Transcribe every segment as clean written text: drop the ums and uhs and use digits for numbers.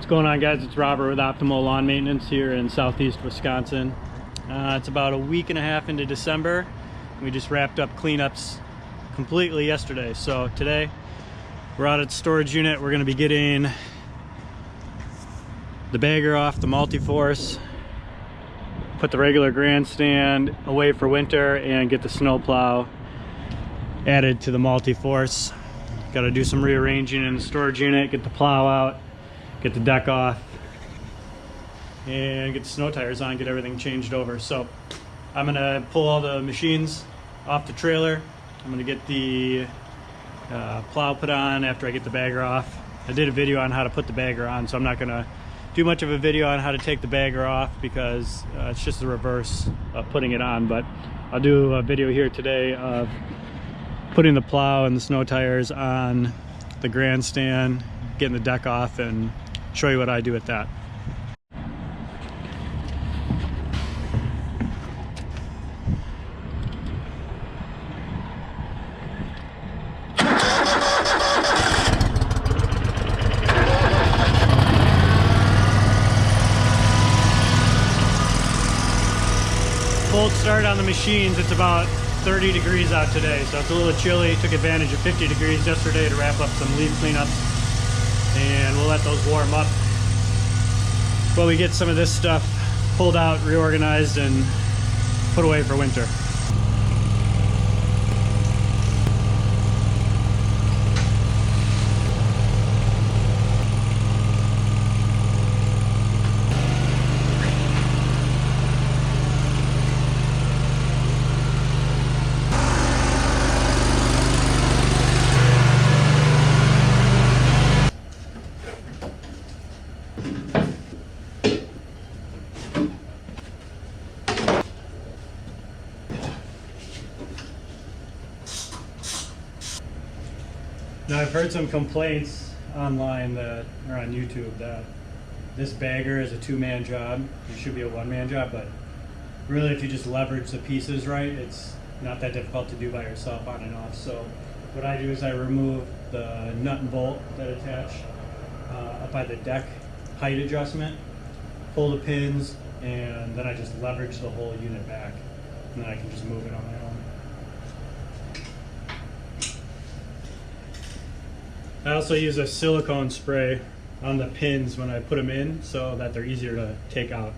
going on, guys? It's Robert with Optimal Lawn Maintenance here in southeast Wisconsin. It's about a week and a half into December. We just wrapped up cleanups completely yesterday. So today we're out at the storage unit. We're going to be getting the bagger off the Multiforce, put the regular Grandstand away for winter, and get the snow plow added to the Multiforce. Got to do some rearranging in the storage unit, get the plow out, get the deck off, and get the snow tires on, get everything changed over. So I'm gonna pull all the machines off the trailer. I'm gonna get the plow put on after I get the bagger off. I did a video on how to put the bagger on, so I'm not gonna do much of a video on how to take the bagger off because it's just the reverse of putting it on. But I'll do a video here today of putting the plow and the snow tires on the Grandstand, getting the deck off, and show you what I do with that. Cold start on the machines. It's about 30 degrees out today, so it's a little chilly. Took advantage of 50 degrees yesterday to wrap up some leaf cleanups, and we'll let those warm up while we get some of this stuff pulled out, reorganized, and put away for winter. Now, I've heard some complaints online that, or on YouTube, that this bagger is a two-man job. It should be a one-man job, but really if you just leverage the pieces right, it's not that difficult to do by yourself on and off. So what I do is I remove the nut and bolt that attach up by the deck height adjustment, pull the pins, and then I just leverage the whole unit back, and then I can just move it on my own. I also use a silicone spray on the pins when I put them in so that they're easier to take out.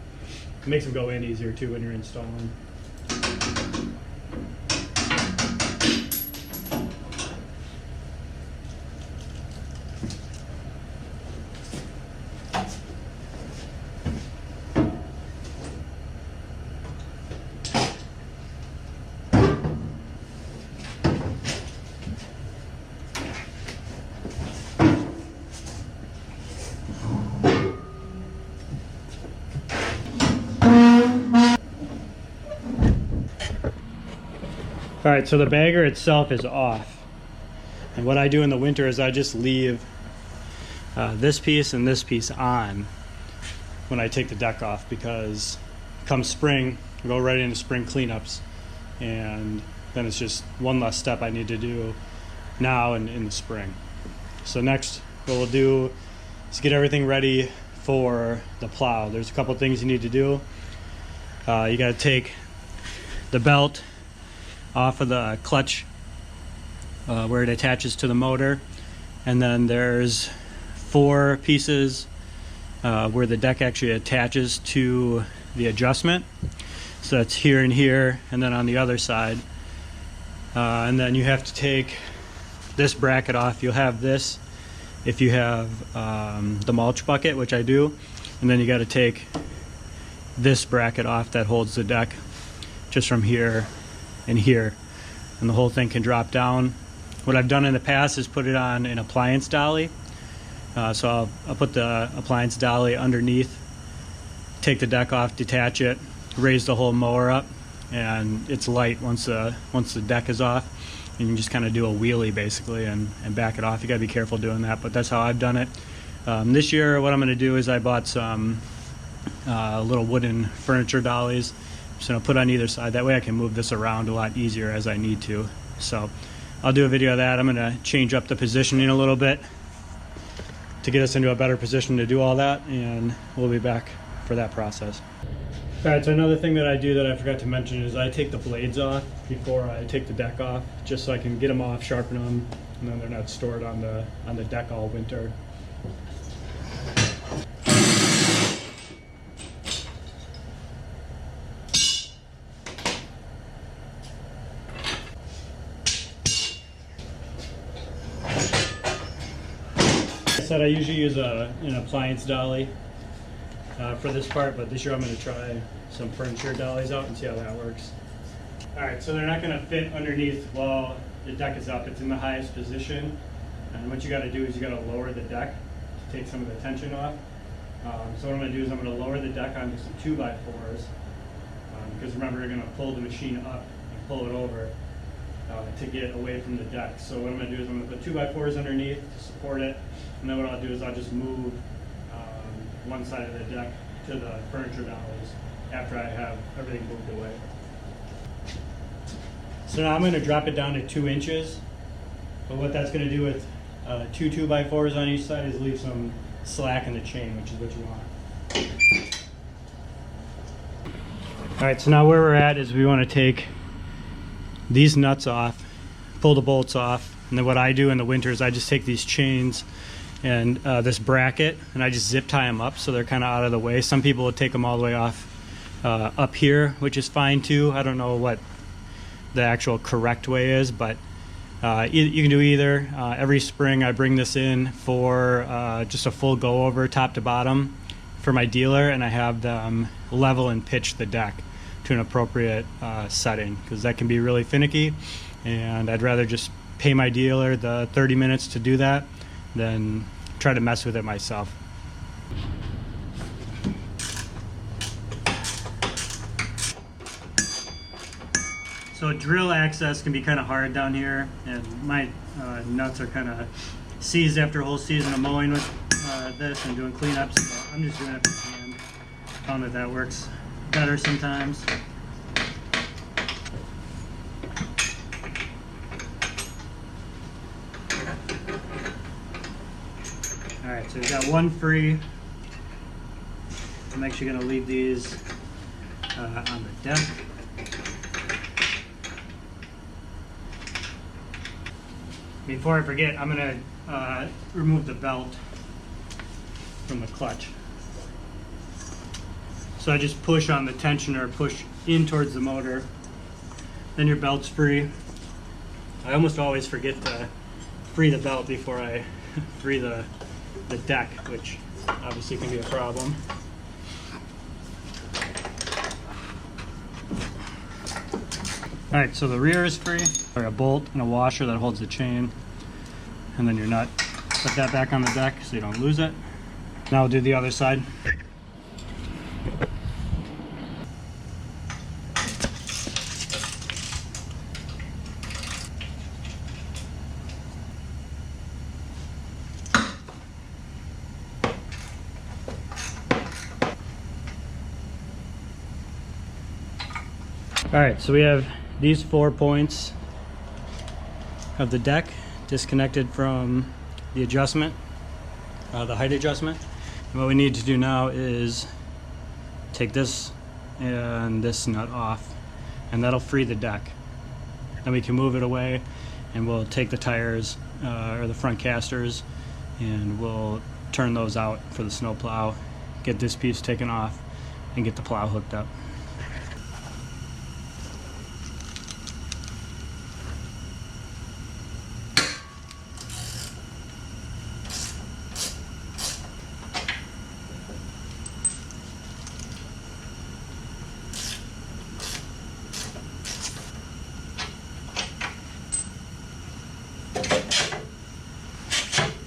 It makes them go in easier too when you're installing. All right, so the bagger itself is off. And what I do in the winter is I just leave this piece and this piece on when I take the deck off, because come spring, I go right into spring cleanups, and then it's just one less step I need to do now and in the spring. So next, what we'll do is get everything ready for the plow. There's a couple things you need to do. You gotta take the belt off of the clutch where it attaches to the motor, and then there's 4 pieces where the deck actually attaches to the adjustment. So that's here and here, and then on the other side, and then you have to take this bracket off. You'll have this if you have the mulch bucket, which I do, and then you got to take this bracket off that holds the deck just from here and here, and the whole thing can drop down. What I've done in the past is put it on an appliance dolly. So I'll put the appliance dolly underneath, take the deck off, detach it, raise the whole mower up, and it's light once the deck is off, and you can just kind of do a wheelie basically and back it off. You gotta be careful doing that, but that's how I've done it. This year what I'm gonna do is I bought some little wooden furniture dollies. I'm just gonna put on either side. That way I can move this around a lot easier as I need to. So I'll do a video of that. I'm gonna change up the positioning a little bit. to get us into a better position to do all that, and we'll be back for that process. All right, so another thing that I do that I forgot to mention is I take the blades off before I take the deck off, just so I can get them off, sharpen them, and then they're not stored on the deck all winter. I said I usually use an appliance dolly for this part, but this year I'm going to try some furniture dollies out and see how that works. Alright, so they're not going to fit underneath while the deck is up. It's in the highest position, and what you got to do is you got to lower the deck to take some of the tension off. So what I'm going to do is I'm going to lower the deck onto some 2x4s, because remember, you're going to pull the machine up and pull it over to get away from the deck. So what I'm going to do is I'm going to put 2x4s underneath to support it, and then what I'll do is I'll just move one side of the deck to the furniture dollies after I have everything moved away. So now I'm going to drop it down to 2 inches, but what that's going to do with 2 2x4s on each side is leave some slack in the chain, which is what you want. Alright, so now where we're at is we want to take these nuts off, pull the bolts off, and then what I do in the winter is I just take these chains and this bracket, and I just zip tie them up so they're kind of out of the way. Some people would take them all the way off up here, which is fine too. I don't know what the actual correct way is, but you can do either. Every spring I bring this in for just a full go over top to bottom for my dealer, and I have them level and pitch the deck to an appropriate setting, because that can be really finicky, and I'd rather just pay my dealer the 30 minutes to do that than try to mess with it myself. So drill access can be kind of hard down here, and my nuts are kind of seized after a whole season of mowing with this and doing cleanups. So I'm just doing it by hand. Found that works better sometimes. Alright, so we've got one free. I'm actually going to leave these on the deck. Before I forget, I'm going to remove the belt from the clutch. So I just push on the tensioner, push in towards the motor, then your belt's free. I almost always forget to free the belt before I free the deck, which obviously can be a problem. Alright, so the rear is free. Or a bolt and a washer that holds the chain, and then your nut. Put that back on the deck so you don't lose it. Now we'll do the other side. Alright, so we have these 4 points of the deck disconnected from the adjustment, the height adjustment. And what we need to do now is take this and this nut off, and that'll free the deck. Then we can move it away, and we'll take the tires or the front casters, and we'll turn those out for the snow plow, get this piece taken off, and get the plow hooked up.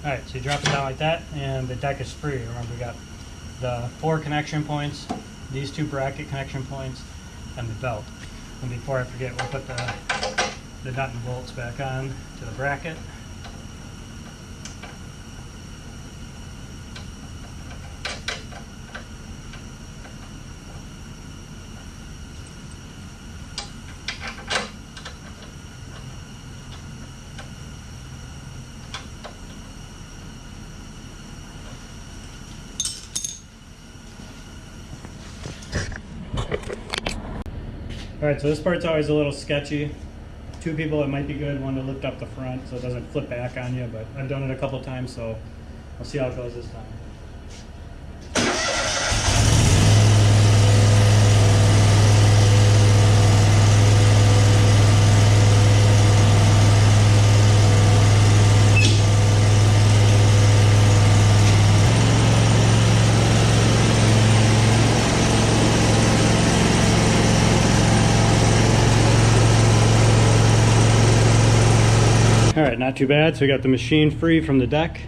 Alright, so you drop it down like that, and the deck is free. Remember, we got the 4 connection points, these 2 bracket connection points, and the belt. And before I forget, we'll put the nut and bolts back on to the bracket. Alright, so this part's always a little sketchy. Two people, it might be good, one to lift up the front so it doesn't flip back on you, but I've done it a couple times, so I'll see how it goes this time. Alright, not too bad. So we got the machine free from the deck.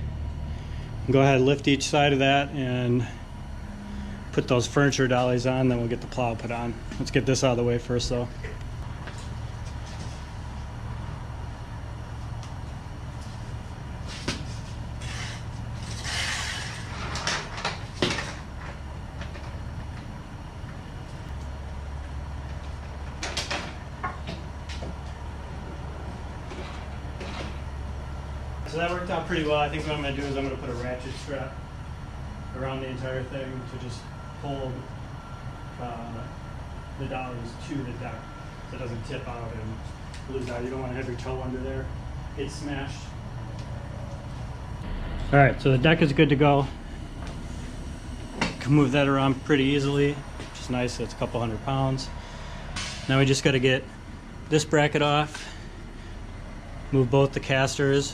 Go ahead and lift each side of that and put those furniture dollies on, then we'll get the plow put on. Let's get this out of the way first though. So that worked out pretty well. I think what I'm going to do is I'm going to put a ratchet strap around the entire thing to just hold the dollies to the deck so it doesn't tip out and lose out. You don't want to have your toe under there, get smashed. Alright, so the deck is good to go. Can move that around pretty easily, which is nice. It's a couple 100 pounds. Now we just got to get this bracket off, move both the casters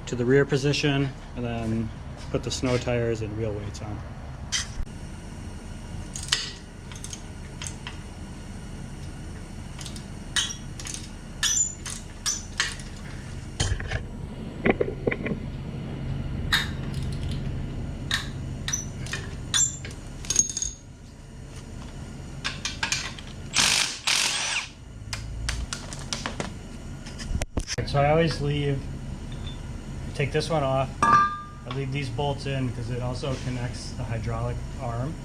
to the rear position, and then put the snow tires and wheel weights on. So I always take this one off. I leave these bolts in because it also connects the hydraulic arm.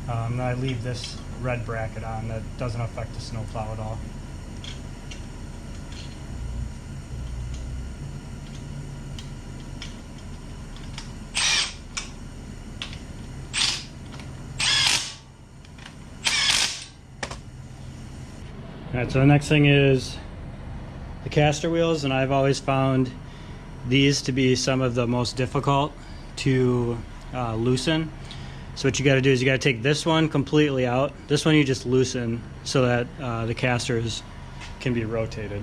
And I leave this red bracket on. That doesn't affect the snowplow at all. Alright, so the next thing is the caster wheels, and I've always found these to be some of the most difficult to loosen. So what you got to do is you got to take this one completely out. This one you just loosen so that the casters can be rotated.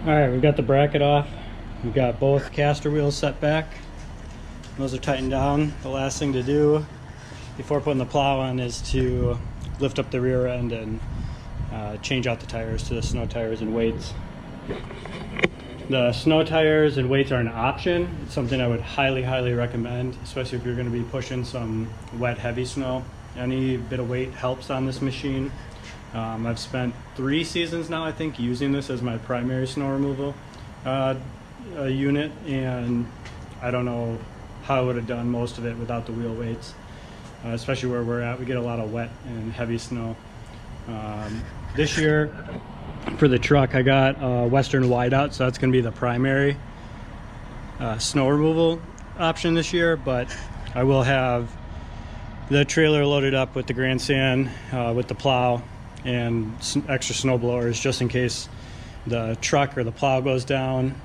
Alright, we've got the bracket off. We've got both caster wheels set back. Those are tightened down. The last thing to do before putting the plow on is to lift up the rear end and change out the tires to the snow tires and weights. The snow tires and weights are an option. It's something I would highly recommend, especially if you're going to be pushing some wet, heavy snow. Any bit of weight helps on this machine. I've spent 3 seasons now, I think, using this as my primary snow removal unit, and I don't know how I would have done most of it without the wheel weights, especially where we're at. We get a lot of wet and heavy snow. This year, for the truck, I got a Western Wideout, so that's going to be the primary snow removal option this year, but I will have the trailer loaded up with the Grandstand, with the plow, and some extra snow blowers just in case the truck or the plow goes down.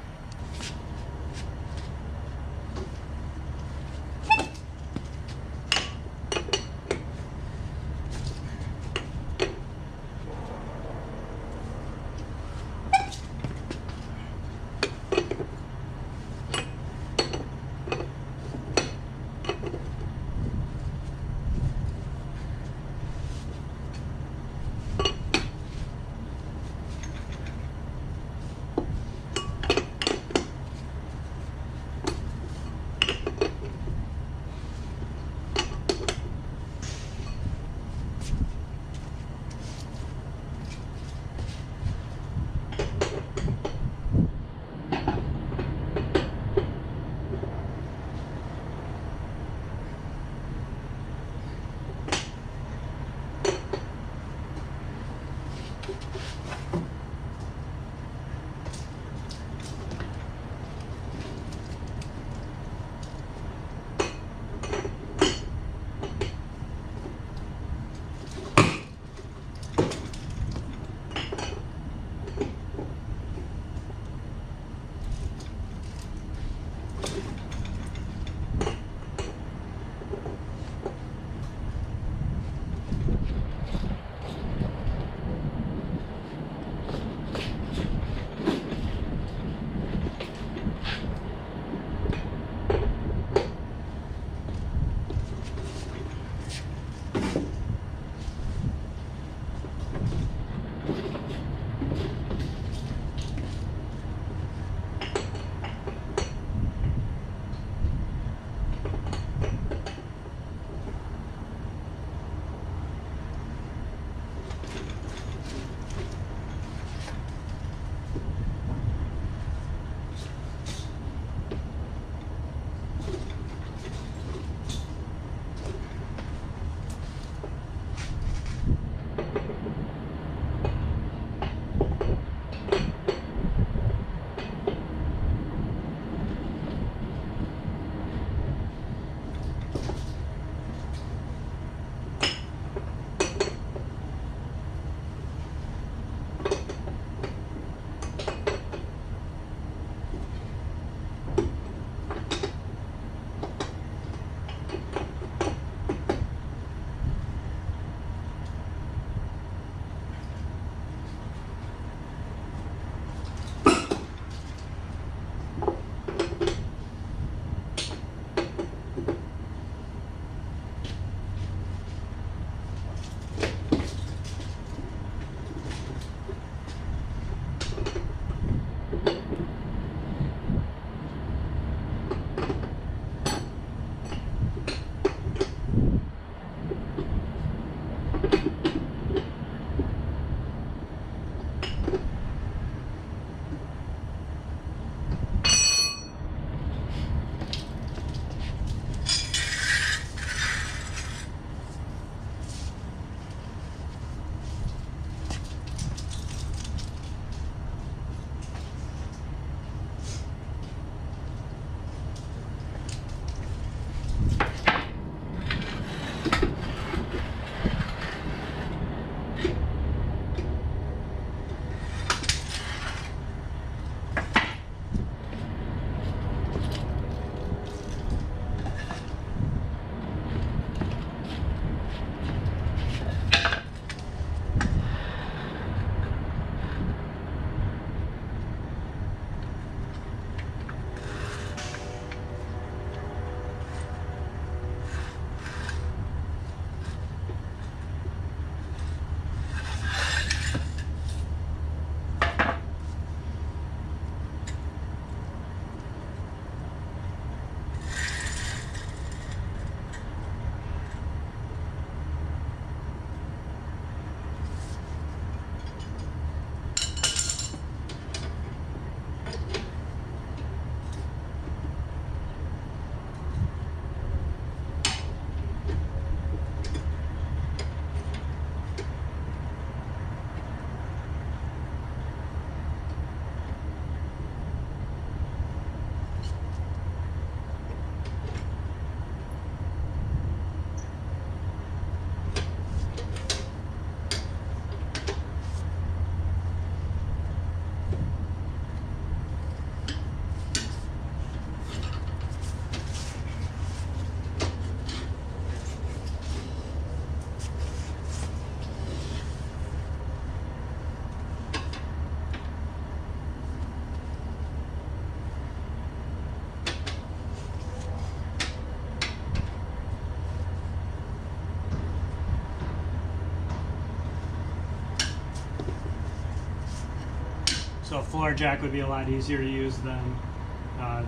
So a floor jack would be a lot easier to use than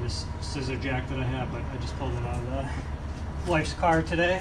this scissor jack that I have, but I just pulled it out of the wife's car today.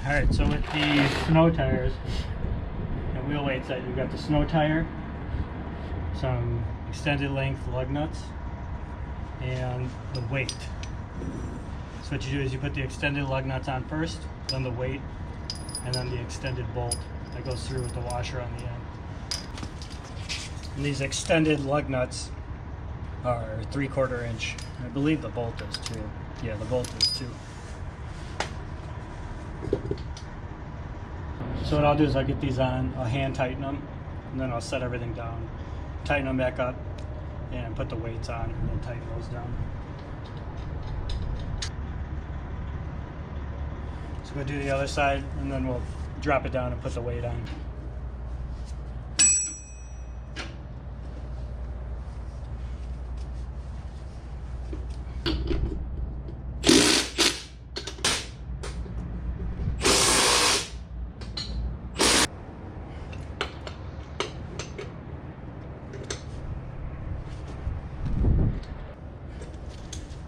Alright, so with the snow tires and wheel weights, that you've got the snow tire, some extended length lug nuts, and the weight. So what you do is you put the extended lug nuts on first, then the weight, and then the extended bolt that goes through with the washer on the end. And these extended lug nuts are 3/4 inch. I believe the bolt is too. Yeah, the bolt is too. So what I'll do is I'll get these on, I'll hand tighten them, and then I'll set everything down, tighten them back up, and put the weights on, and then tighten those down. So we'll do the other side, and then we'll drop it down and put the weight on.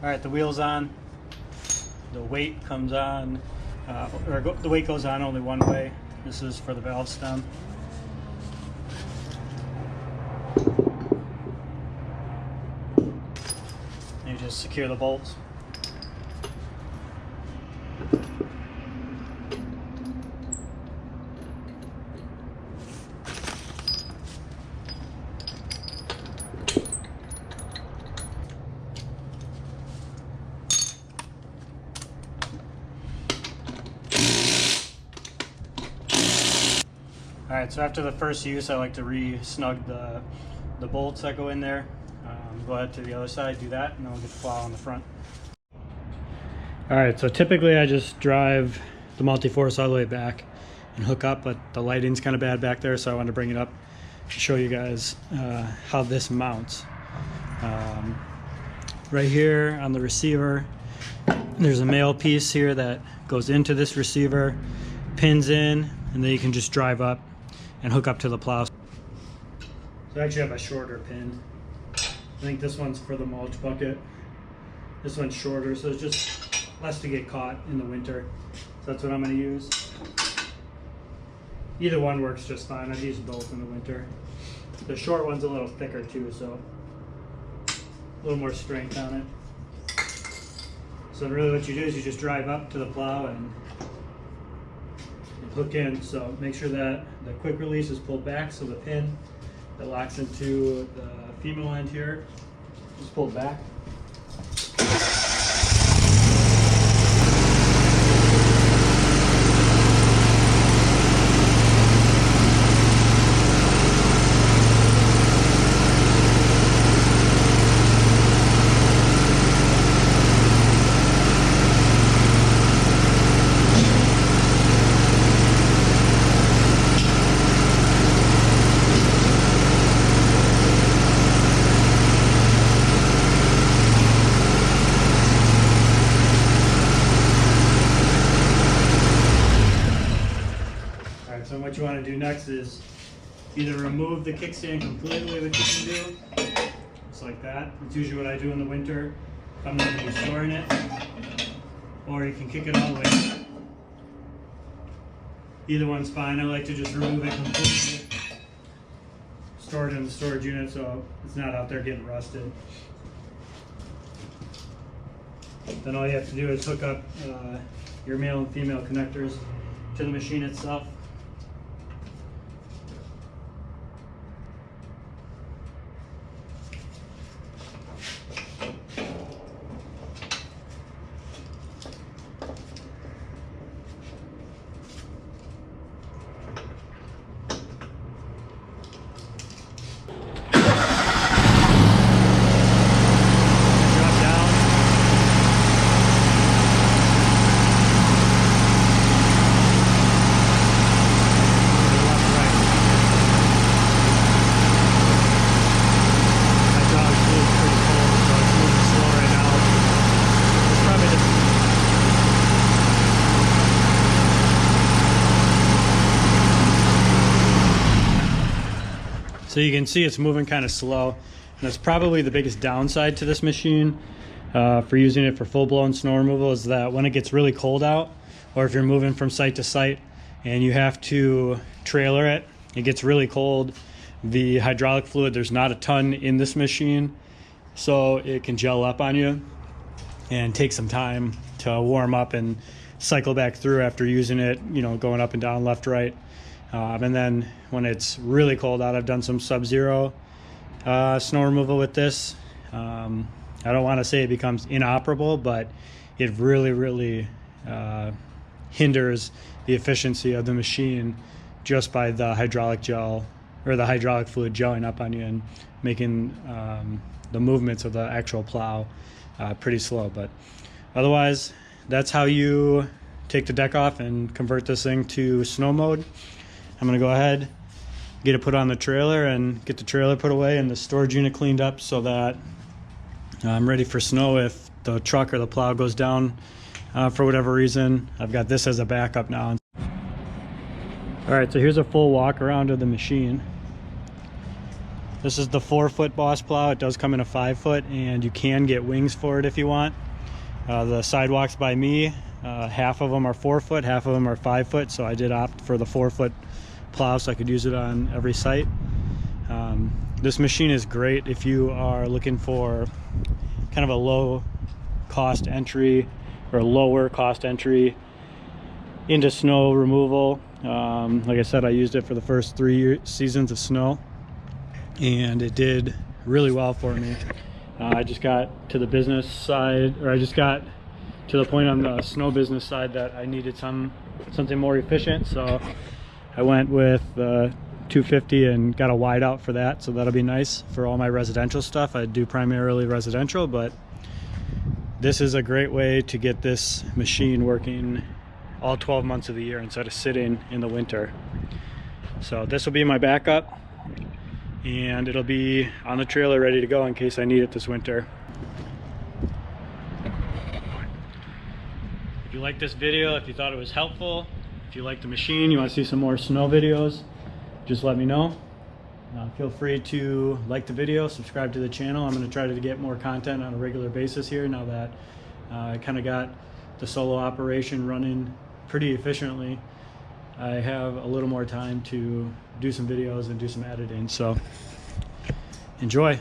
Alright, the wheel's on, the weight comes on, the weight goes on only one way. This is for the valve stem. And you just secure the bolts. Alright, so after the first use, I like to re-snug the bolts that go in there. Go ahead to the other side, do that, and then we'll get the plow on the front. Alright, so typically I just drive the Multiforce all the way back and hook up, but the lighting's kind of bad back there, so I wanted to bring it up to show you guys how this mounts. Right here on the receiver, there's a male piece here that goes into this receiver, pins in, and then you can just drive up and hook up to the plow. So I actually have a shorter pin. I think this one's for the mulch bucket. This one's shorter, so it's just less to get caught in the winter. So that's what I'm going to use. Either one works just fine. I've used both in the winter. The short one's a little thicker too, so a little more strength on it. So really what you do is you just drive up to the plow and hook in. So make sure that the quick release is pulled back, so the pin that locks into the female end here is pulled back. So what you want to do next is either remove the kickstand completely, which you can do, just like that. It's usually what I do in the winter if I'm going to be storing it. Or you can kick it all the way. Either one's fine. I like to just remove it completely, store it in the storage unit so it's not out there getting rusted. Then all you have to do is hook up your male and female connectors to the machine itself. So you can see it's moving kind of slow, and that's probably the biggest downside to this machine for using it for full-blown snow removal, is that when it gets really cold out, or if you're moving from site to site and you have to trailer it, it gets really cold. The hydraulic fluid, there's not a ton in this machine, so it can gel up on you and take some time to warm up and cycle back through after using it, you know, going up and down, left, right. And then when it's really cold out, I've done some sub-zero snow removal with this. I don't want to say it becomes inoperable, but it really hinders the efficiency of the machine just by the hydraulic gel or the hydraulic fluid gelling up on you and making the movements of the actual plow pretty slow. But otherwise, that's how you take the deck off and convert this thing to snow mode. I'm gonna go ahead, get it put on the trailer and get the trailer put away and the storage unit cleaned up so that I'm ready for snow if the truck or the plow goes down for whatever reason. I've got this as a backup now. All right, so here's a full walk around of the machine. This is the 4-foot Boss plow. It does come in a 5-foot, and you can get wings for it if you want. The sidewalks by me, half of them are 4-foot, half of them are 5-foot, so I did opt for the 4-foot plow so I could use it on every site. This machine is great if you are looking for kind of a low cost entry or lower cost entry into snow removal. Like I said, I used it for the first 3 seasons of snow and it did really well for me. I just got to the business side, or I just got to the point on the snow business side that I needed something more efficient, so I went with the 250 and got a wideout for that, so that'll be nice for all my residential stuff. I do primarily residential, but this is a great way to get this machine working all 12 months of the year instead of sitting in the winter. So this will be my backup, and it'll be on the trailer ready to go in case I need it this winter. If you like this video, if you thought it was helpful, if you like the machine, you want to see some more snow videos, just let me know. Feel free to like the video, subscribe to the channel. I'm going to try to get more content on a regular basis here now that I kind of got the solo operation running pretty efficiently. I have a little more time to do some videos and do some editing, so enjoy.